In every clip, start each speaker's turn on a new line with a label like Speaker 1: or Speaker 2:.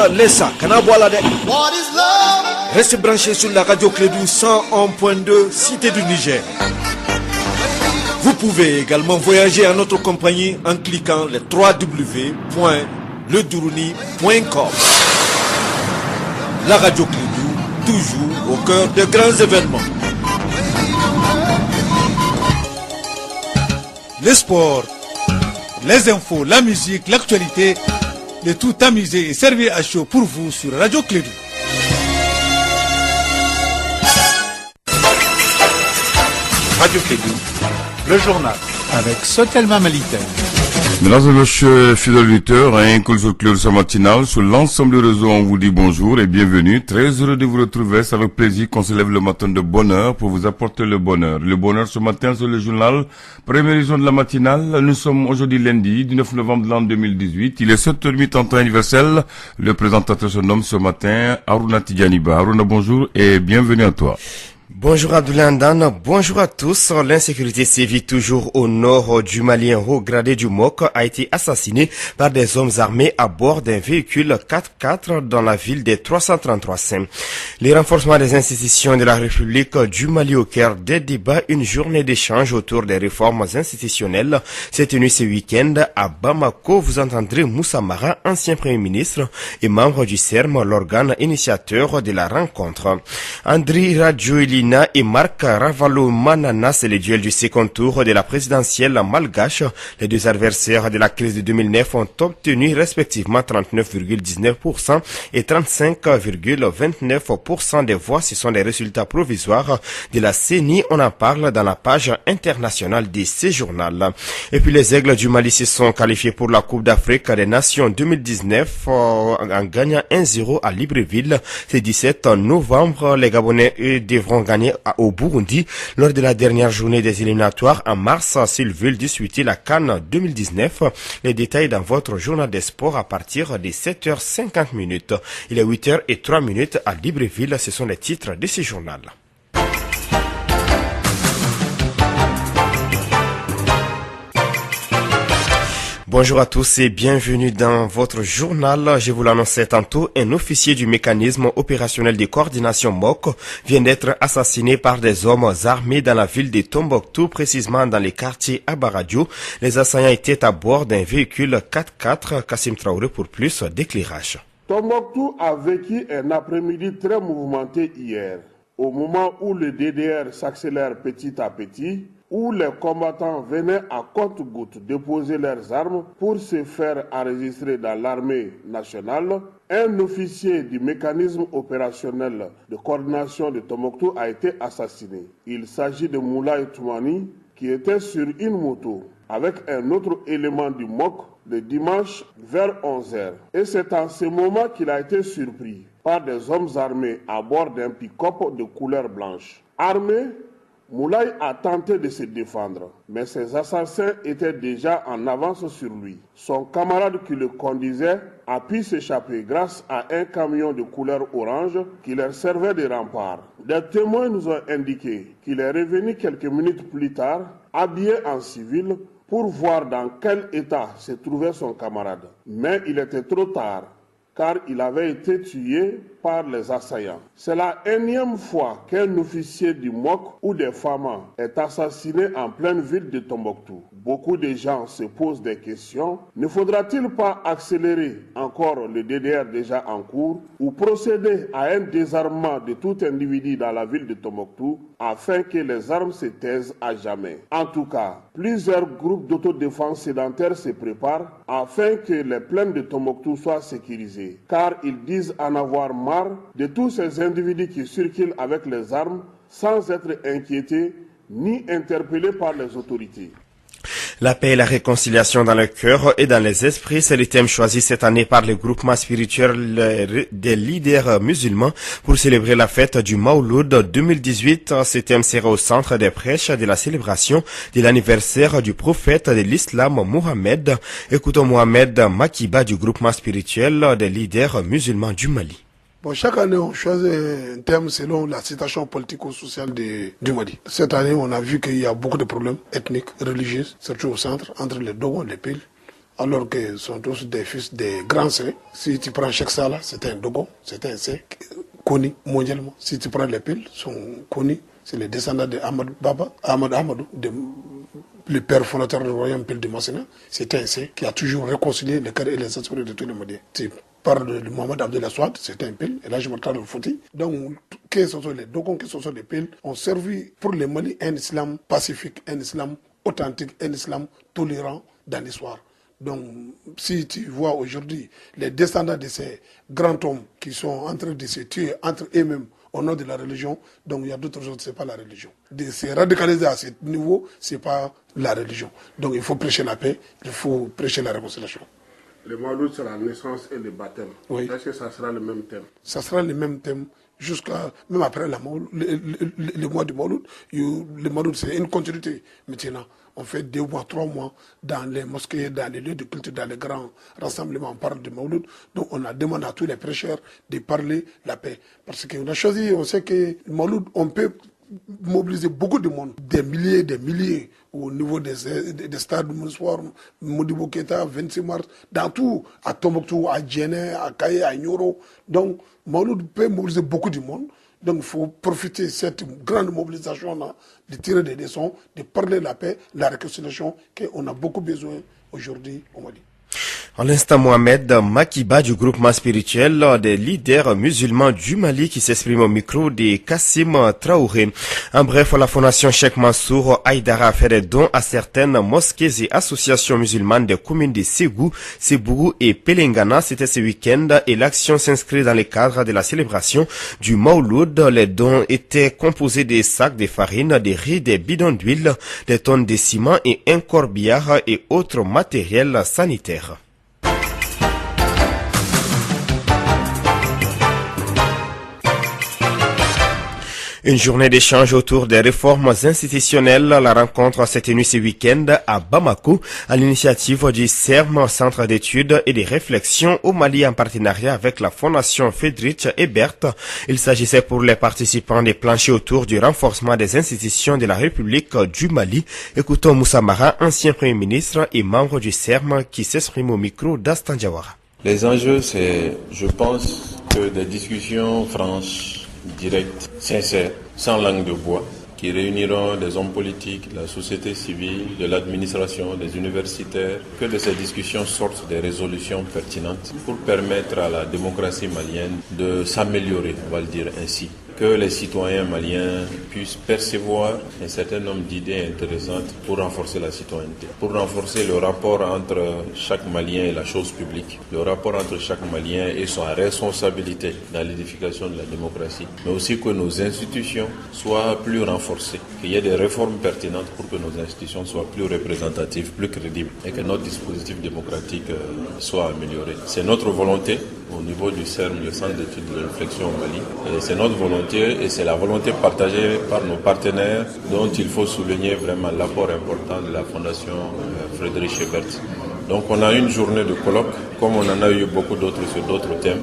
Speaker 1: Moussa Lessa, Kanaboalade. Restez branchés sur la radio Clédou 101.2, Cité du Niger. Vous pouvez également voyager en notre compagnie en cliquant les www.ledourouni.com. La radio Clédou, toujours au cœur de grands événements.
Speaker 2: Les sports, les infos, la musique, l'actualité, le tout amusé et servi à chaud pour vous sur Radio Clédou.
Speaker 3: Radio Clédou, le journal avec Sotelma Malitel.
Speaker 4: Mesdames et messieurs, fidèles auditeurs, un coup sur Clédou matinal, sur l'ensemble du réseau, on vous dit bonjour et bienvenue. Très heureux de vous retrouver, c'est avec plaisir qu'on se lève le matin de bonne heure pour vous apporter le bonheur. Le bonheur ce matin sur le journal, première édition de la matinale. Nous sommes aujourd'hui lundi, 19 novembre de l'an 2018. Il est 7h30 en temps universel. Le présentateur se nomme ce matin Aruna Tidjaniba. Aruna, bonjour et bienvenue à toi.
Speaker 5: Bonjour Abdoulaye Andane, bonjour à tous. L'insécurité sévit toujours au nord du Mali. Un haut gradé du MOC a été assassiné par des hommes armés à bord d'un véhicule 4x4 dans la ville des 333-5. Les renforcements des institutions de la République du Mali au cœur des débats, une journée d'échange autour des réformes institutionnelles s'est tenue ce week-end à Bamako. Vous entendrez Moussa Mara, ancien Premier ministre et membre du CERM, l'organe initiateur de la rencontre. Andri Radjoelina et Marc Ravalo Manana, c'est le duel du second tour de la présidentielle malgache. Les deux adversaires de la crise de 2009 ont obtenu respectivement 39,19% et 35,29% des voix. Ce sont les résultats provisoires de la CENI. On en parle dans la page internationale de ce journal. Et puis les Aigles du Mali se sont qualifiés pour la Coupe d'Afrique des Nations 2019 en gagnant 1-0 à Libreville. C'est 17 novembre. Les Gabonais devront gagner au Burundi lors de la dernière journée des éliminatoires en mars s'ils veulent disputer la CAN 2019. Les détails dans votre journal des sports à partir de 7h50. Il est 8h03 à Libreville. Ce sont les titres de ce journal. Bonjour à tous et bienvenue dans votre journal. Je vous l'annonçais tantôt, un officier du mécanisme opérationnel de coordination MOC vient d'être assassiné par des hommes armés dans la ville de Tombouctou, précisément dans les quartiers Abaradio. Les assaillants étaient à bord d'un véhicule 4x4. Kassim Traoré pour plus d'éclairage.
Speaker 6: Tombouctou a vécu un après-midi très mouvementé hier, au moment où le DDR s'accélère petit à petit, où les combattants venaient à compte-gouttes déposer leurs armes pour se faire enregistrer dans l'armée nationale. Un officier du mécanisme opérationnel de coordination de Tombouctou a été assassiné. Il s'agit de Moulay Toumani qui était sur une moto avec un autre élément du MOC le dimanche vers 11h. Et c'est en ce moment qu'il a été surpris par des hommes armés à bord d'un pick-up de couleur blanche. Armé, Moulay a tenté de se défendre, mais ses assassins étaient déjà en avance sur lui. Son camarade qui le conduisait a pu s'échapper grâce à un camion de couleur orange qui leur servait de rempart. Des témoins nous ont indiqué qu'il est revenu quelques minutes plus tard, habillé en civil, pour voir dans quel état se trouvait son camarade. Mais il était trop tard, car il avait été tué par les assaillants. C'est la énième fois qu'un officier du MOC ou des FAMA est assassiné en pleine ville de Tombouctou. Beaucoup de gens se posent des questions. Ne faudra-t-il pas accélérer encore le DDR déjà en cours ou procéder à un désarmement de tout individu dans la ville de Tombouctou afin que les armes se taisent à jamais? En tout cas, plusieurs groupes d'autodéfense sédentaires se préparent afin que les plaines de Tombouctou soient sécurisées, car ils disent en avoir marre de tous ces individus qui circulent avec les armes sans être inquiétés ni interpellés par les autorités.
Speaker 5: La paix et la réconciliation dans le cœur et dans les esprits, c'est le thème choisi cette année par le groupement spirituel des leaders musulmans pour célébrer la fête du Mawlud 2018. Ce thème sera au centre des prêches de la célébration de l'anniversaire du prophète de l'islam Mohamed. Écoutons Mohamed Makiba du groupement spirituel des leaders musulmans du Mali.
Speaker 7: Bon, chaque année, on choisit un thème selon la situation politico-sociale du Mali. Cette année, on a vu qu'il y a beaucoup de problèmes ethniques, religieux, surtout au centre, entre les Dogons et les Peuls. alors que ce sont tous des fils des grands saints. Si tu prends Cheikh Salah, c'est un Dogon, c'est un saint connu mondialement. Si tu prends les piles, sont connus, c'est les descendants de Ahmad Baba, Ahmadou, le père fondateur du royaume Pile de Massina. C'est un saint qui a toujours réconcilié les cœurs et les esprits de tous les Maliens. Tu parles de Mohamed Abdel Aswad, c'est un pile, et là je me parle de Fouti. Donc, que ce soit les Dogons, que ce soit les piles, ont servi pour les Mali un islam pacifique, un islam authentique, un islam tolérant dans l'histoire. Donc, si tu vois aujourd'hui les descendants de ces grands hommes qui sont en train de se tuer entre eux-mêmes au nom de la religion, donc il y a d'autres choses, ce n'est pas la religion. De se radicaliser à ce niveau, ce n'est pas la religion. Donc il faut prêcher la paix, il faut prêcher la réconciliation.
Speaker 6: Le Mawlud, c'est la naissance et le baptême.
Speaker 7: Oui.
Speaker 6: Est-ce que ça sera le même thème?
Speaker 7: Ça sera le même thème jusqu'à, même après le mois du Mawlud. Le Mawlud, c'est une continuité. Maintenant, on fait 2 mois, 3 mois dans les mosquées, dans les lieux de culte, dans les grands rassemblements, on parle de Mawlud. Donc on a demandé à tous les prêcheurs de parler la paix. Parce qu'on a choisi, on sait que le Mawlud, on peut mobiliser beaucoup de monde, des milliers, au niveau des stades Moussouar, Modibo Keita, 26 mars, dans tout, à Tombouctou, à Djenné, à Kaye, à Nyoro. Donc, Mawlud peut mobiliser beaucoup de monde. Donc, il faut profiter de cette grande mobilisation-là, de tirer des leçons, de parler la paix, la réconciliation, qu'on a beaucoup besoin aujourd'hui au Mali.
Speaker 5: En l'instant, Mohamed Makiba du groupement spirituel des leaders musulmans du Mali qui s'exprime au micro de Kassim Traoré. En bref, la fondation Cheikh Mansour Haïdara a fait des dons à certaines mosquées et associations musulmanes des communes de Ségou, Sebourou et Pelengana. C'était ce week-end et l'action s'inscrit dans le cadre de la célébration du Mawlud. Les dons étaient composés des sacs de farine, des riz, des bidons d'huile, des tonnes de ciment et un corbillard et autres matériels sanitaires. Une journée d'échange autour des réformes institutionnelles. La rencontre s'est tenue ce week-end à Bamako à l'initiative du CERM, Centre d'études et de réflexion au Mali en partenariat avec la Fondation Friedrich Ebert. Il s'agissait pour les participants de plancher autour du renforcement des institutions de la République du Mali. Écoutons Moussa Mara, ancien Premier ministre et membre du CERM qui s'exprime au micro d'Astan Diawara.
Speaker 8: Les enjeux, c'est, je pense, que des discussions franches, directes, sincères, sans langue de bois, qui réuniront des hommes politiques, de la société civile, de l'administration, des universitaires, que de ces discussions sortent des résolutions pertinentes pour permettre à la démocratie malienne de s'améliorer, on va le dire ainsi. Que les citoyens maliens puissent percevoir un certain nombre d'idées intéressantes pour renforcer la citoyenneté, pour renforcer le rapport entre chaque Malien et la chose publique, le rapport entre chaque Malien et sa responsabilité dans l'édification de la démocratie, mais aussi que nos institutions soient plus renforcées, qu'il y ait des réformes pertinentes pour que nos institutions soient plus représentatives, plus crédibles et que notre dispositif démocratique soit amélioré. C'est notre volonté au niveau du CERM, le Centre d'études de réflexion au Mali, et c'est notre volonté et c'est la volonté partagée par nos partenaires dont il faut souligner vraiment l'apport important de la Fondation Friedrich Ebert. Donc on a une journée de colloque, comme on en a eu beaucoup d'autres sur d'autres thèmes,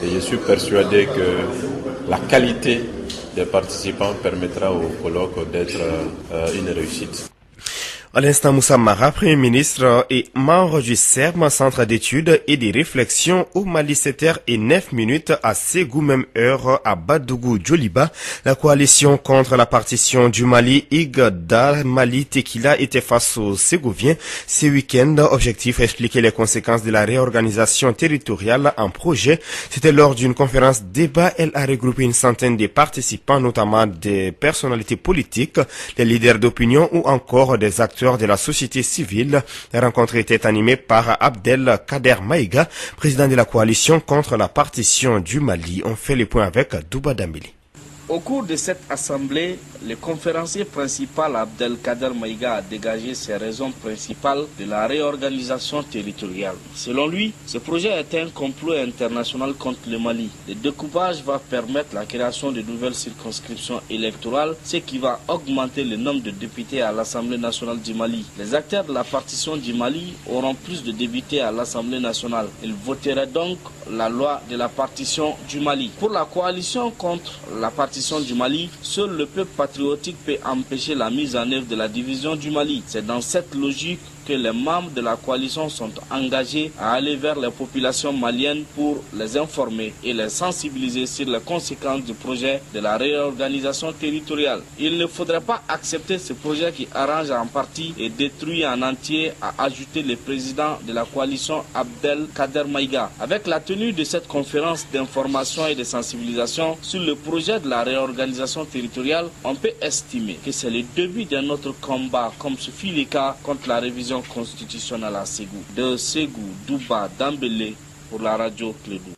Speaker 8: et je suis persuadé que la qualité des participants permettra au colloque d'être une réussite.
Speaker 5: À l'instant, Moussa Mara, Premier ministre et membre du CERM, Centre d'études et de réflexion au Mali, 7h09 à Ségou, même heure à Badougou, Djoliba. La coalition contre la partition du Mali, Igda Mali Tequila, était face aux Ségouviens. Ce week-end, objectif expliquer les conséquences de la réorganisation territoriale en projet. C'était lors d'une conférence débat. Elle a regroupé une centaine de participants, notamment des personnalités politiques, des leaders d'opinion ou encore des acteurs de la société civile. La rencontre était animée par Abdel Kader Maïga, président de la coalition contre la partition du Mali. On fait le point avec Douba Dambili.
Speaker 9: Au cours de cette assemblée, le conférencier principal Abdelkader Maïga a dégagé ses raisons principales de la réorganisation territoriale. Selon lui, ce projet est un complot international contre le Mali. Le découpage va permettre la création de nouvelles circonscriptions électorales, ce qui va augmenter le nombre de députés à l'Assemblée nationale du Mali. Les acteurs de la partition du Mali auront plus de députés à l'Assemblée nationale. Ils voteraient donc la loi de la partition du Mali. Pour la coalition contre la partition du Mali, seul le peuple patriotique peut empêcher la mise en œuvre de la division du Mali. C'est dans cette logique que les membres de la coalition sont engagés à aller vers les populations maliennes pour les informer et les sensibiliser sur les conséquences du projet de la réorganisation territoriale. Il ne faudrait pas accepter ce projet qui arrange en partie et détruit en entier, a ajouté le président de la coalition Abdelkader Maïga. Avec la tenue de cette conférence d'information et de sensibilisation sur le projet de la réorganisation territoriale, on peut estimer que c'est le début d'un autre combat, comme ce fut le cas contre la révision constitutionnelle à Ségou. De Ségou, Douba, Dambélé, pour la radio Clédou.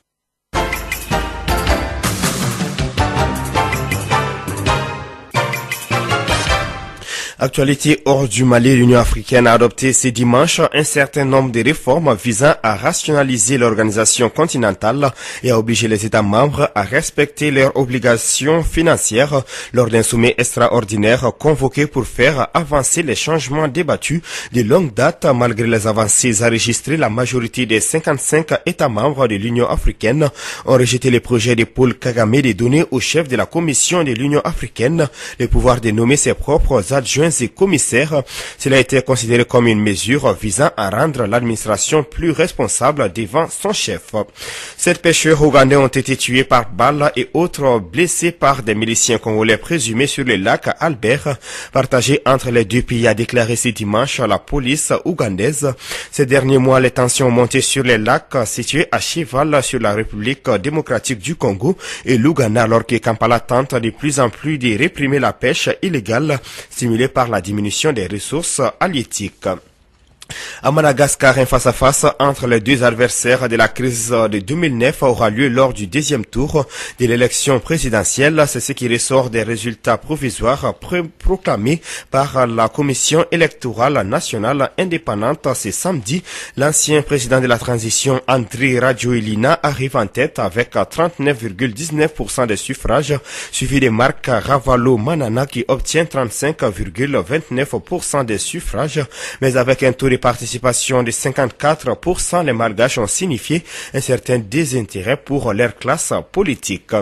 Speaker 5: Actualité hors du Mali, l'Union africaine a adopté ce dimanche un certain nombre de réformes visant à rationaliser l'organisation continentale et à obliger les États membres à respecter leurs obligations financières lors d'un sommet extraordinaire convoqué pour faire avancer les changements débattus de longue date. Malgré les avancées enregistrées, la majorité des 55 États membres de l'Union africaine ont rejeté le projet de Paul Kagame de donner au chef de la Commission de l'Union africaine le pouvoir de nommer ses propres adjoints et commissaires. Cela a été considéré comme une mesure visant à rendre l'administration plus responsable devant son chef. 7 pêcheurs ougandais ont été tués par balles et autres blessés par des miliciens congolais présumés sur le lac Albert, partagé entre les deux pays, a déclaré ce dimanche la police ougandaise. Ces derniers mois, les tensions ont monté sur les lacs situés à cheval sur la République démocratique du Congo et l'Ouganda, alors que Kampala tente de plus en plus de réprimer la pêche illégale stimulée par la diminution des ressources halieutiques. À Madagascar, un face-à-face entre les deux adversaires de la crise de 2009 aura lieu lors du deuxième tour de l'élection présidentielle. C'est ce qui ressort des résultats provisoires proclamés par la Commission électorale nationale indépendante ce samedi. L'ancien président de la transition, Andry Rajoelina, arrive en tête avec 39,19% des suffrages, suivi de Marc Ravalomanana qui obtient 35,29% des suffrages, mais avec un taux de participation de 54%, les Malgaches ont signifié un certain désintérêt pour leur classe politique.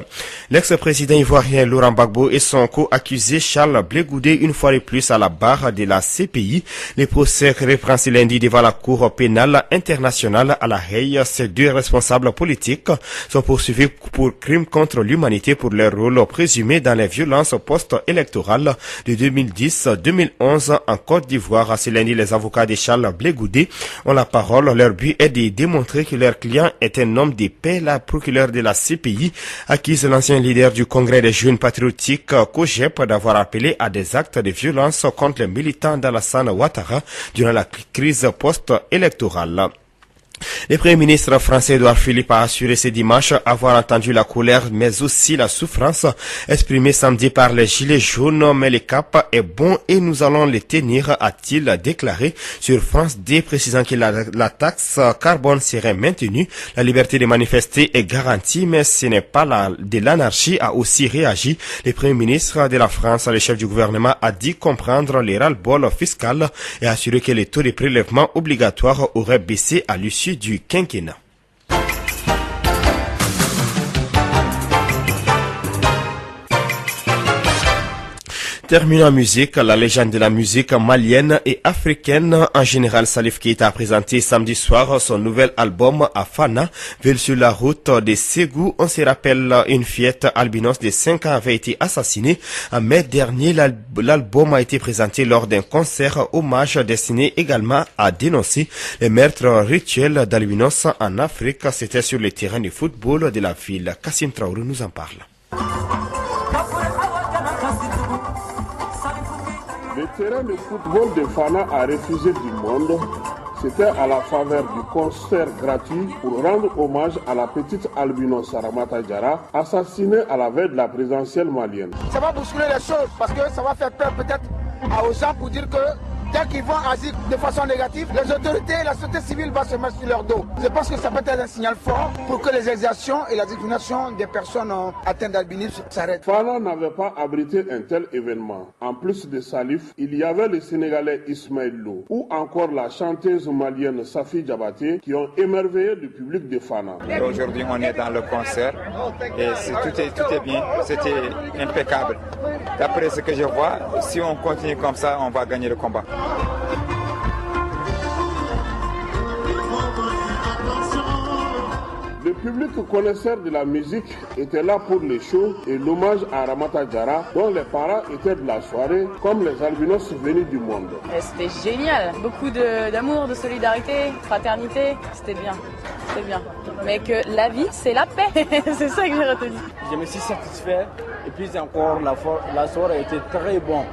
Speaker 5: L'ex-président ivoirien Laurent Gbagbo et son co-accusé Charles Blé Goudé, une fois de plus à la barre de la CPI. Les procès reprennent ce lundi devant la Cour pénale internationale à La Haye. Ces deux responsables politiques sont poursuivis pour crimes contre l'humanité pour leur rôle présumé dans les violences post-électorales de 2010-2011 en Côte d'Ivoire. Ce lundi, les avocats de Charles Blé Goudé ont la parole. Leur but est de démontrer que leur client est un homme de paix. La procureure de la CPI accuse l'ancien leader du Congrès des jeunes patriotiques COGEP d'avoir appelé à des actes de violence contre les militants d'Alassane Ouattara durant la crise post-électorale. Le Premier ministre français Édouard Philippe a assuré ce dimanche avoir entendu la colère mais aussi la souffrance exprimée samedi par les Gilets jaunes, mais le cap est bon et nous allons le tenir, a-t-il déclaré sur France 2, précisant que la taxe carbone serait maintenue. La liberté de manifester est garantie, mais ce n'est pas de l'anarchie, a aussi réagi. Le Premier ministre de la France, le chef du gouvernement, a dit comprendre les ras-le-bol fiscal et assuré que les taux de prélèvement obligatoires auraient baissé à l'issue du quinquennat. Terminons en musique, la légende de la musique malienne et africaine en général, Salif Keita a présenté samedi soir son nouvel album à Fana, ville sur la route de Ségou. On se rappelle, une fillette albinos de 5 ans avait été assassinée en mai dernier. L'album a été présenté lors d'un concert hommage destiné également à dénoncer les meurtres rituels d'albinos en Afrique. C'était sur le terrain de football de la ville. Kassim Traoré nous en parle.
Speaker 6: Le terrain de football de Fana a refusé du monde. C'était à la faveur du concert gratuit pour rendre hommage à la petite albinos Saramata Diarra, assassinée à la veille de la présidentielle malienne.
Speaker 10: Ça va bousculer les choses parce que ça va faire peur peut-être aux gens pour dire que dès qu'ils vont agir de façon négative, les autorités et la société civile vont se mettre sur leur dos. Je pense que ça peut être un signal fort pour que les exactions et la discrimination des personnes atteintes d'albinisme s'arrêtent.
Speaker 6: Fana n'avait pas abrité un tel événement. En plus de Salif, il y avait le Sénégalais Ismaël Lo ou encore la chanteuse malienne Safi Diabaté qui ont émerveillé le public de Fana.
Speaker 11: Aujourd'hui, on est dans le concert et tout est bien. C'était impeccable. D'après ce que je vois, si on continue comme ça, on va gagner le combat.
Speaker 6: public connaisseur de la musique était là pour les shows et l'hommage à Ramata Diarra, dont les parents étaient de la soirée, comme les albinos venus du monde.
Speaker 12: C'était génial, beaucoup d'amour, de solidarité, fraternité, c'était bien. C'est bien. Mais que la vie, c'est la paix. C'est ça que j'ai retenu.
Speaker 13: Je me suis satisfait. Et puis encore, la soirée était très bonne.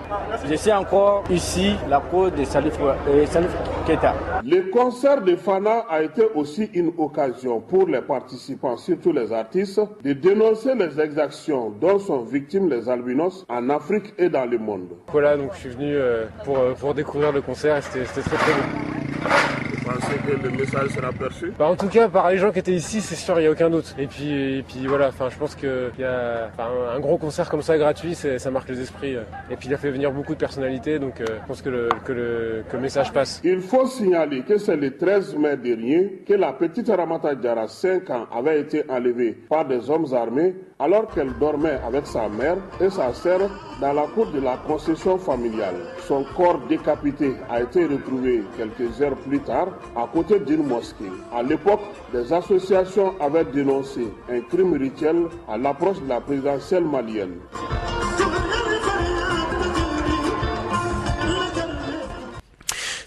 Speaker 13: Je suis encore ici, la cause de Salif Keita.
Speaker 6: Le concert de Fana a été aussi une occasion pour les participants, surtout les artistes, de dénoncer les exactions dont sont victimes les albinos en Afrique et dans le monde.
Speaker 14: Voilà, donc je suis venu pour découvrir le concert et c'était très très bon.
Speaker 6: Vous pensez que le message sera perçu?
Speaker 14: En tout cas, par les gens qui étaient ici, c'est sûr, il n'y a aucun doute. Et puis voilà, je pense qu'il y a un gros concert comme ça gratuit, ça marque les esprits. Et puis il a fait venir beaucoup de personnalités, donc je pense que le message passe.
Speaker 6: Il faut signaler que c'est le 13 mai dernier que la petite Ramata Diarra, 5 ans, avait été enlevée par des hommes armés alors qu'elle dormait avec sa mère et sa sœur dans la cour de la concession familiale. Son corps décapité a été retrouvé quelques heures plus tard à côté d'une mosquée. À l'époque, des associations avaient dénoncé un crime rituel à l'approche de la présidentielle malienne.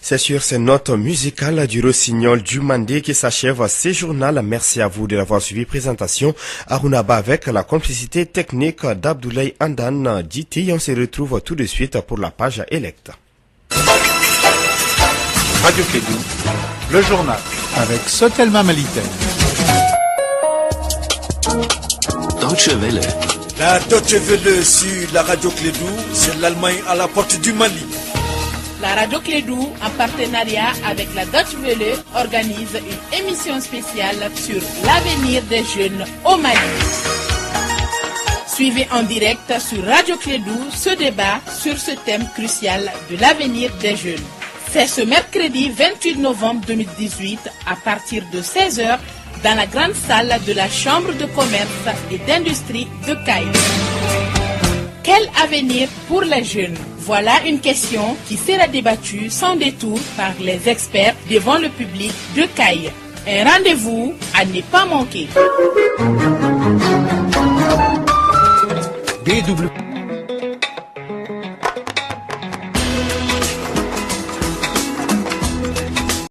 Speaker 5: C'est sur ces notes musicales du rossignol du Mandé qui s'achève ce journal. Merci à vous de l'avoir suivi. Présentation Arunaba avec la complicité technique d'Abdoulaye Andan Diti. On se retrouve tout de suite pour la page Elect.
Speaker 3: Radio Kédou, le journal avec Sotelma Maliten.
Speaker 1: Deutsche Welle. La Deutsche Welle sur la radio Kédou, c'est l'Allemagne à la porte du Mali.
Speaker 15: La radio Kédou, en partenariat avec la Deutsche Welle, organise une émission spéciale sur l'avenir des jeunes au Mali. Suivez en direct sur Radio Kédou ce débat sur ce thème crucial de l'avenir des jeunes. C'est ce mercredi 28 novembre 2018 à partir de 16h dans la grande salle de la Chambre de commerce et d'industrie de Caille. Quel avenir pour les jeunes? Voilà une question qui sera débattue sans détour par les experts devant le public de Caille. Un rendez-vous à ne pas manquer.
Speaker 3: BW